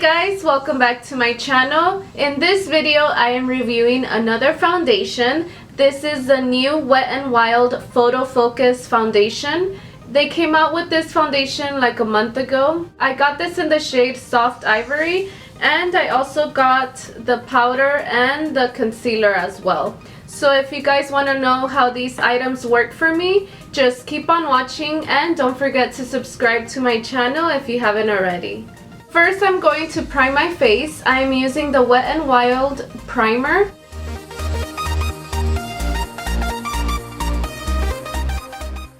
guys, welcome back to my channel. In this video, I am reviewing another foundation. This is the new Wet n Wild Photo Focus foundation. They came out with this foundation like a month ago. I got this in the shade Soft Ivory, and I also got the powder and the concealer as well. So if you guys want to know how these items work for me, just keep on watching and don't forget to subscribe to my channel if you haven't already. First, I'm going to prime my face. I'm using the Wet n Wild primer.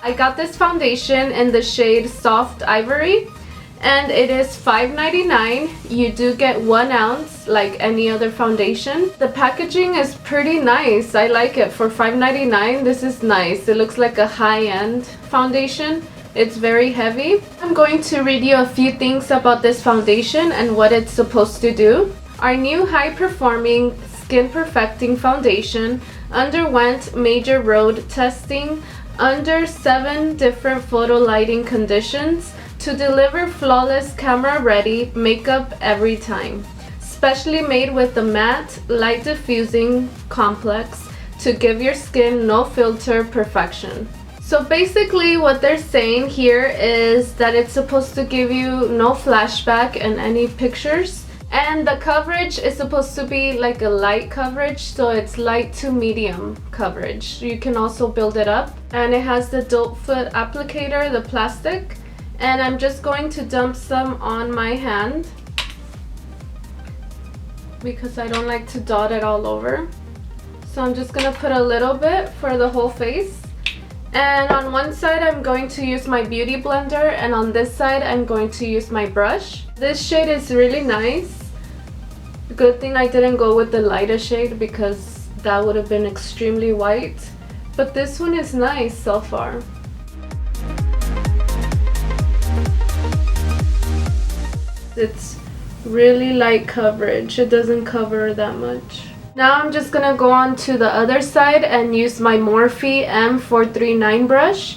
I got this foundation in the shade Soft Ivory, and it is $5.99. You do get 1 ounce like any other foundation. The packaging is pretty nice. I like it. For $5.99, this is nice. It looks like a high-end foundation. It's very heavy. I'm going to read you a few things about this foundation and what it's supposed to do. Our new high-performing skin perfecting foundation underwent major road testing under 7 different photo lighting conditions to deliver flawless camera-ready makeup every time. Specially made with the matte light diffusing complex to give your skin no filter perfection. So basically what they're saying here is that it's supposed to give you no flashback in any pictures, and the coverage is supposed to be like a light coverage, so it's light to medium coverage. You can also build it up, and it has the dope foot applicator, the plastic, and I'm just going to dump some on my hand because I don't like to dot it all over. So I'm just gonna put a little bit for the whole face. And on one side I'm going to use my beauty blender, and on this side I'm going to use my brush. This shade is really nice. Good thing I didn't go with the lighter shade because that would have been extremely white. But this one is nice so far. It's really light coverage. It doesn't cover that much. Now I'm just gonna go on to the other side and use my Morphe M439 brush.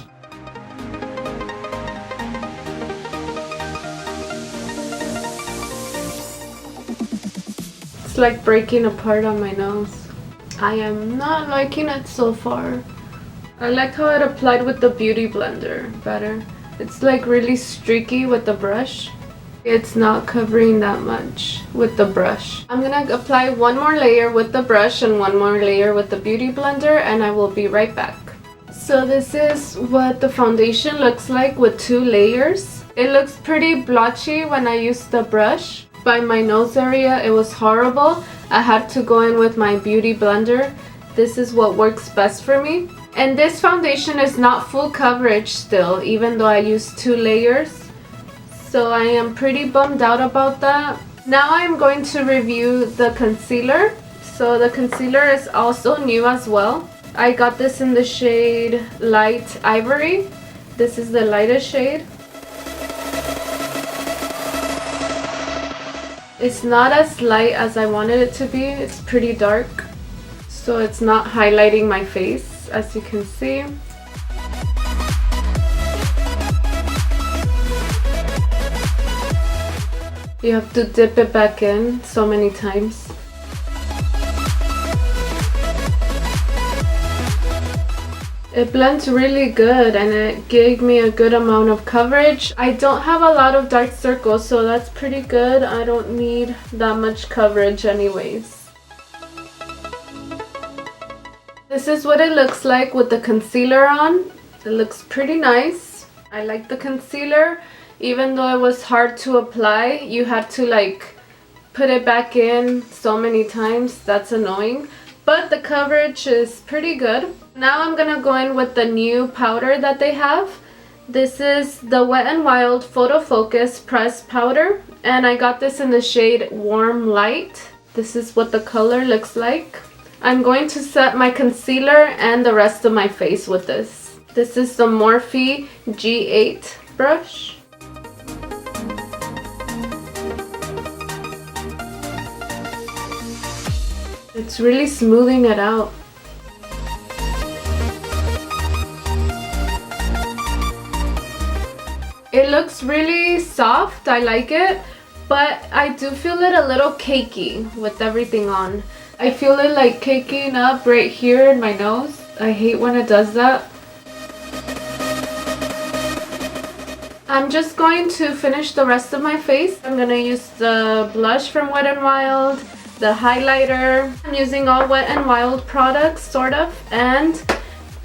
It's like breaking apart on my nose. I am not liking it so far. I like how it applied with the beauty blender better. It's like really streaky with the brush. It's not covering that much with the brush. I'm gonna apply one more layer with the brush and one more layer with the beauty blender, and I will be right back. So this is what the foundation looks like with 2 layers. It looks pretty blotchy when I used the brush. By my nose area, it was horrible. I had to go in with my beauty blender. This is what works best for me. And this foundation is not full coverage still, even though I used 2 layers. So I am pretty bummed out about that. Now I'm going to review the concealer. So the concealer is also new as well. I got this in the shade Light Ivory. This is the lightest shade. It's not as light as I wanted it to be. It's pretty dark. So it's not highlighting my face, as you can see. You have to dip it back in so many times. It blends really good and it gave me a good amount of coverage. I don't have a lot of dark circles, so that's pretty good. I don't need that much coverage anyways. This is what it looks like with the concealer on. It looks pretty nice. I like the concealer. Even though it was hard to apply, you had to like put it back in so many times. That's annoying. But the coverage is pretty good. Now I'm gonna go in with the new powder that they have. This is the Wet n Wild Photo Focus Press Powder, and I got this in the shade Warm Light. This is what the color looks like. I'm going to set my concealer and the rest of my face with this. This is the Morphe G8 brush. It's really smoothing it out. It looks really soft. I like it. but I do feel it a little cakey with everything on. I feel it like caking up right here in my nose. I hate when it does that. I'm just going to finish the rest of my face. I'm gonna use the blush from Wet n Wild, the highlighter. I'm using all Wet n Wild products, sort of, and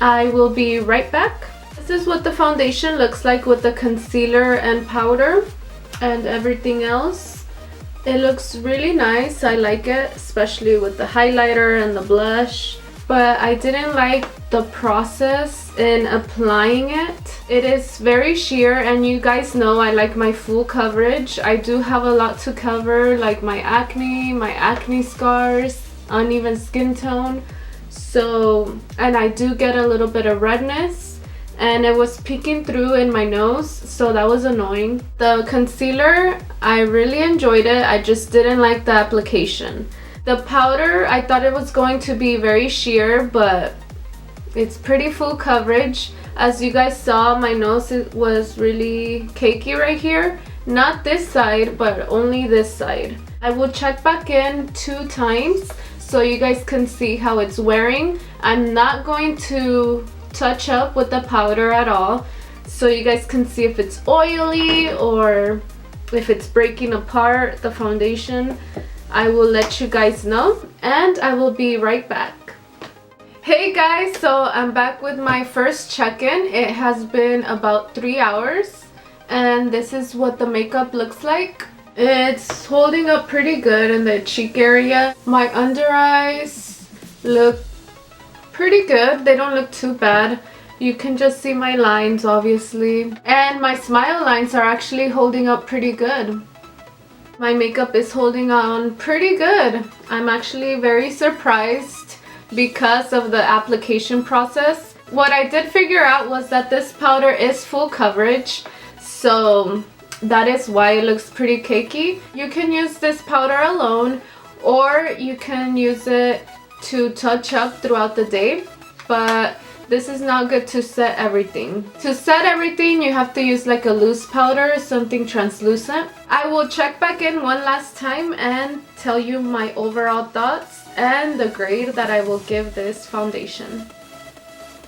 I will be right back. This is what the foundation looks like with the concealer and powder and everything else. It looks really nice. I like it, especially with the highlighter and the blush. But I didn't like the process in applying it. It is very sheer, and you guys know I like my full coverage. I do have a lot to cover, like my acne scars, uneven skin tone. So, and I do get a little bit of redness, and it was peeking through in my nose, so that was annoying. The concealer, I really enjoyed it. I just didn't like the application. The powder, I thought it was going to be very sheer, but it's pretty full coverage. As you guys saw, my nose was really cakey right here. Not this side, but only this side. I will check back in 2 times so you guys can see how it's wearing. I'm not going to touch up with the powder at all, so you guys can see if it's oily or if it's breaking apart, the foundation. I will let you guys know, and I will be right back. Hey guys, so I'm back with my first check-in. It has been about 3 hours, and this is what the makeup looks like. It's holding up pretty good in the cheek area. My under eyes look pretty good. They don't look too bad. You can just see my lines, obviously. And my smile lines are actually holding up pretty good. My makeup is holding on pretty good. I'm actually very surprised because of the application process. What I did figure out was that this powder is full coverage, so that is why it looks pretty cakey. You can use this powder alone, or you can use it to touch up throughout the day, but this is not good to set everything. To set everything, you have to use like a loose powder, something translucent. I will check back in one last time and tell you my overall thoughts and the grade that I will give this foundation.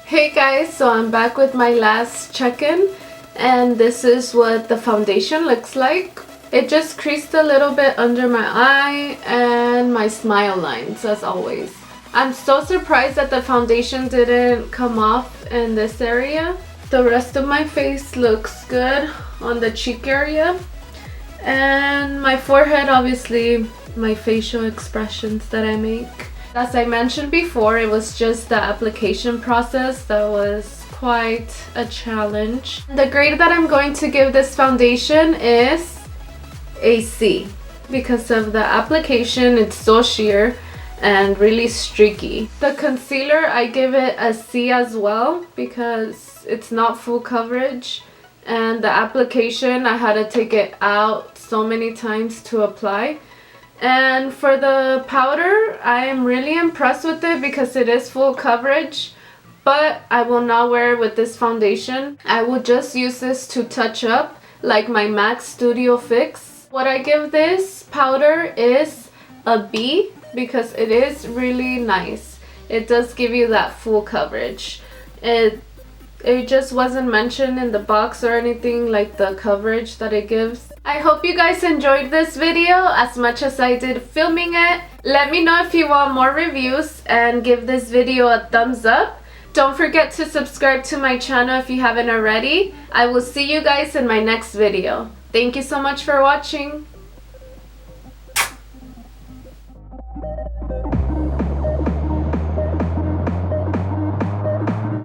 Hey guys, so I'm back with my last check-in, and this is what the foundation looks like. It just creased a little bit under my eye and my smile lines, as always. I'm so surprised that the foundation didn't come off in this area. The rest of my face looks good on the cheek area. And my forehead, obviously, my facial expressions that I make. As I mentioned before, it was just the application process that was quite a challenge. The grade that I'm going to give this foundation is a C. Because of the application, it's so sheer and really streaky. The concealer, I give it a C as well because it's not full coverage, and the application, I had to take it out so many times to apply. And for the powder, I am really impressed with it because it is full coverage, but I will not wear it with this foundation. I will just use this to touch up, like my MAC Studio Fix. What I give this powder is a B, because it is really nice. It does give you that full coverage. It just wasn't mentioned in the box or anything, like the coverage that it gives. I hope you guys enjoyed this video as much as I did filming it. Let me know if you want more reviews and give this video a thumbs up. Don't forget to subscribe to my channel if you haven't already. I will see you guys in my next video. Thank you so much for watching.